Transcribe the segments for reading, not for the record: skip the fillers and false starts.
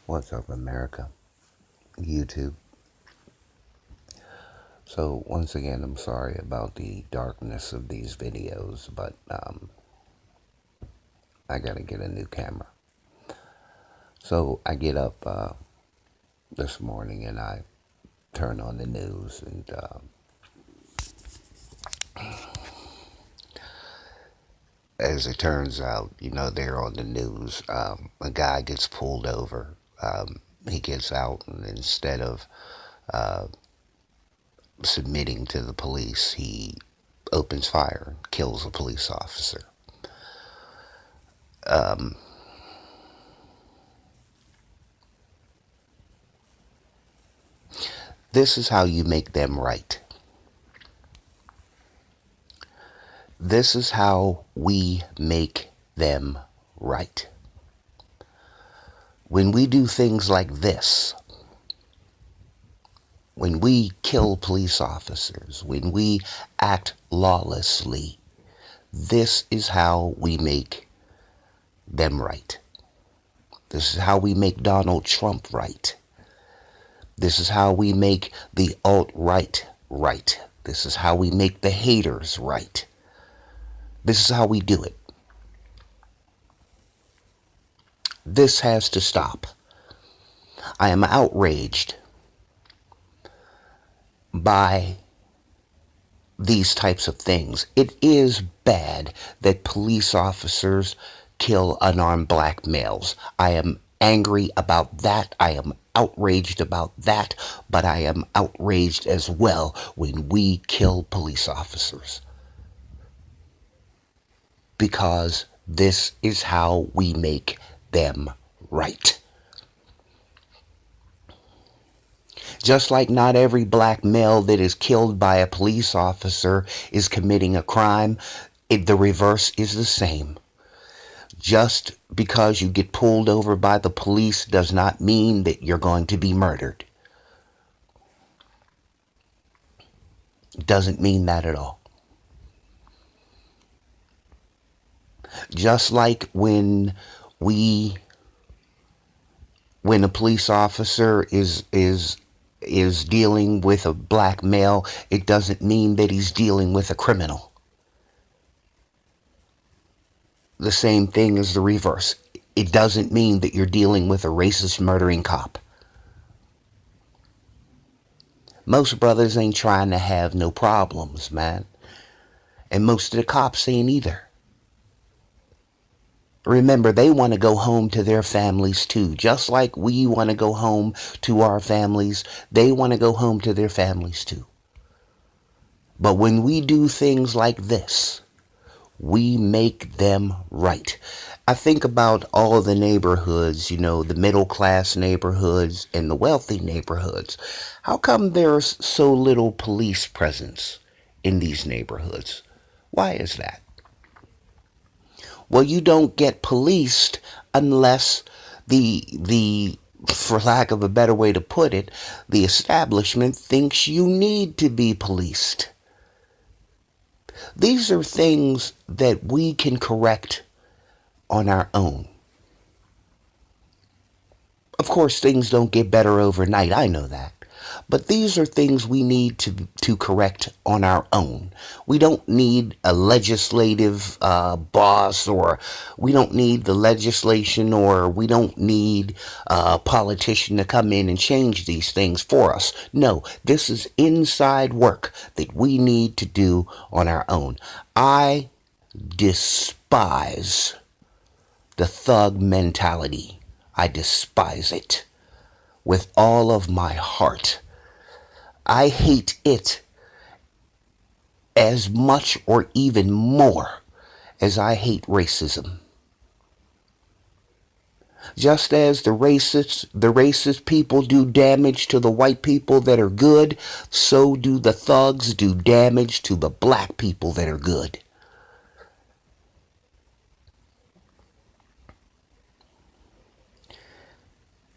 What's up, America? YouTube. So, once again, I'm sorry about the darkness of these videos, but I gotta get a new camera. So, I get up this morning and I turn on the news, and as it turns out, they're on the news. A guy gets pulled over. He gets out, and instead of submitting to the police, he opens fire and kills a police officer. This is how you make them right. This is how we make them right. When we do things like this, when we kill police officers, when we act lawlessly, this is how we make them right. This is how we make Donald Trump right. This is how we make the alt-right right. This is how we make the haters right. This is how we do it. This has to stop. I am outraged by these types of things. It is bad that police officers kill unarmed black males. I am angry about that. I am outraged about that. But I am outraged as well when we kill police officers. Because this is how we make them right. Just like not every black male that is killed by a police officer is committing a crime, the reverse is the same. Just because you get pulled over by the police does not mean that you're going to be murdered. It doesn't mean that at all. Just like when a police officer is dealing with a black male, it doesn't mean that he's dealing with a criminal. The same thing is the reverse. It doesn't mean that you're dealing with a racist murdering cop. Most brothers ain't trying to have no problems, man. And most of the cops ain't either. Remember, they want to go home to their families too. Just like we want to go home to our families, they want to go home to their families too. But when we do things like this, we make them right. I think about all of the neighborhoods, the middle class neighborhoods and the wealthy neighborhoods. How come there's so little police presence in these neighborhoods? Why is that? Well, you don't get policed unless for lack of a better way to put it, the establishment thinks you need to be policed. These are things that we can correct on our own. Of course, things don't get better overnight. I know that. But these are things we need to correct on our own. We don't need a legislative boss, or we don't need the legislation, or we don't need a politician to come in and change these things for us. No, this is inside work that we need to do on our own. I despise the thug mentality. I despise it with all of my heart. I hate it as much or even more as I hate racism. Just as the racist people do damage to the white people that are good, so do the thugs do damage to the black people that are good.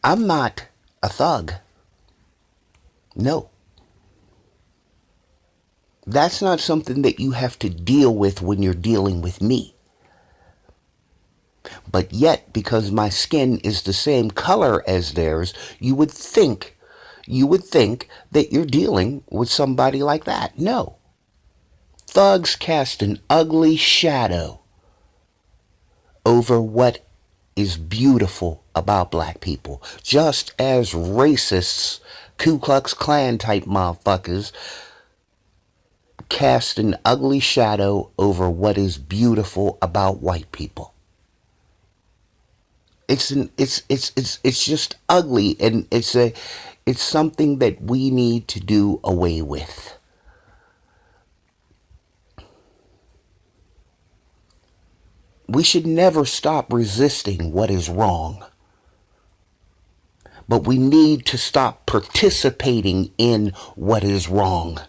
I'm not a thug. No. That's not something that you have to deal with when you're dealing with me. But yet, because my skin is the same color as theirs, you would think that you're dealing with somebody like that. No. Thugs cast an ugly shadow over what is beautiful about black people. Just as racists, Ku Klux Klan type motherfuckers, cast an ugly shadow over what is beautiful about white people. It's just ugly, and it's something that we need to do away with. We should never stop resisting what is wrong, but we need to stop participating in what is wrong.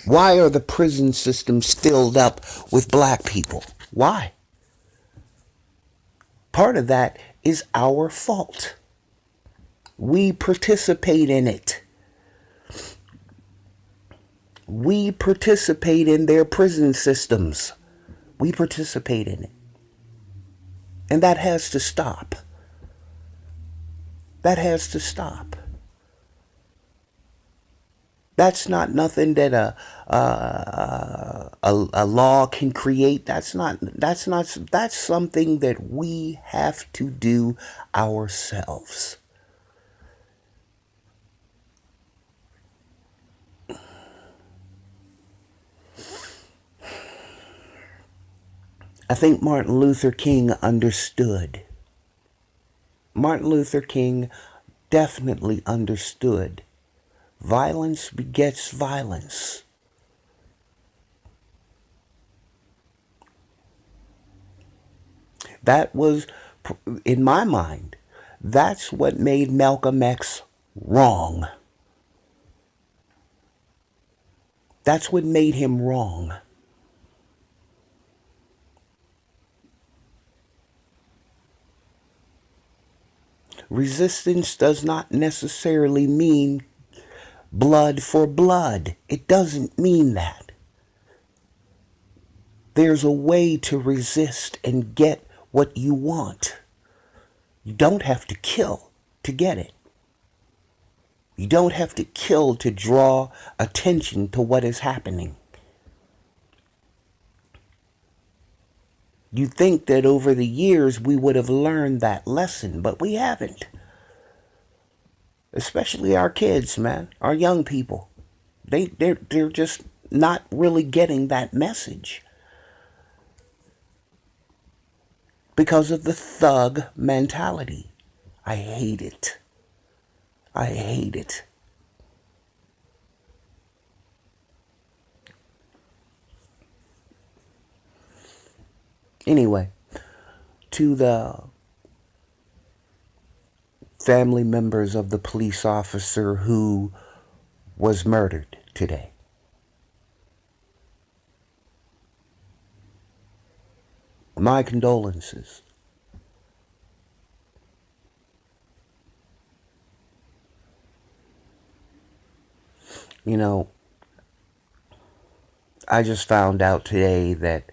Why are the prison systems filled up with black people? Why? Part of that is our fault. We participate in it. We participate in their prison systems. We participate in it. And that has to stop. That has to stop. That's not nothing that a law can create. That's something that we have to do ourselves. I think Martin Luther King understood. Martin Luther King definitely understood. Violence begets violence. That was, in my mind, that's what made Malcolm X wrong. That's what made him wrong. Resistance does not necessarily mean blood for blood. It doesn't mean that. There's a way to resist and get what you want. You don't have to kill to get it. You don't have to kill to draw attention to what is happening. You think that over the years we would have learned that lesson, but we haven't. Especially our kids, man, our young people. They're just not really getting that message. Because of the thug mentality. I hate it. I hate it. Anyway, to the family members of the police officer who was murdered today, my condolences. You know, I just found out today that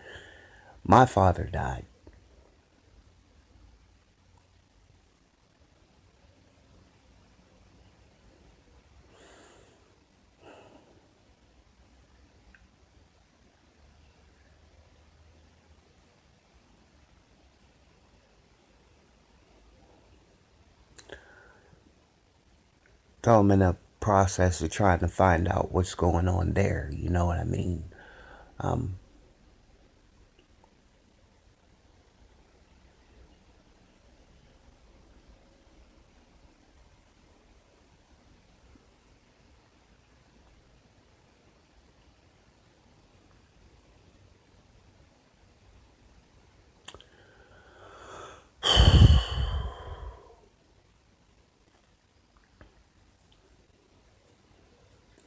my father died. So I'm in a process of trying to find out what's going on there. You know what I mean? Um,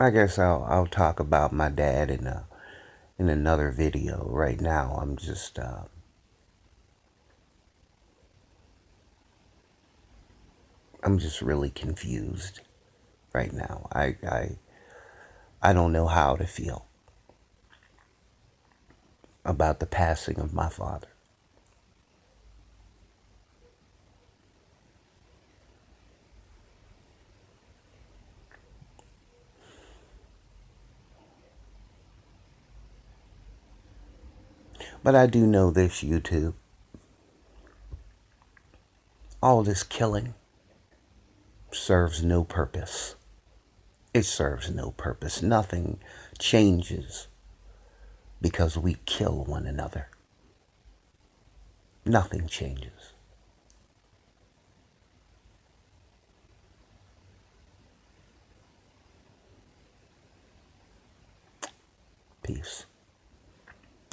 I guess I'll talk about my dad in another video. Right now, I'm just really confused. Right now, I don't know how to feel about the passing of my father. But I do know this, YouTube. All this killing serves no purpose. It serves no purpose. Nothing changes because we kill one another. Nothing changes. Peace.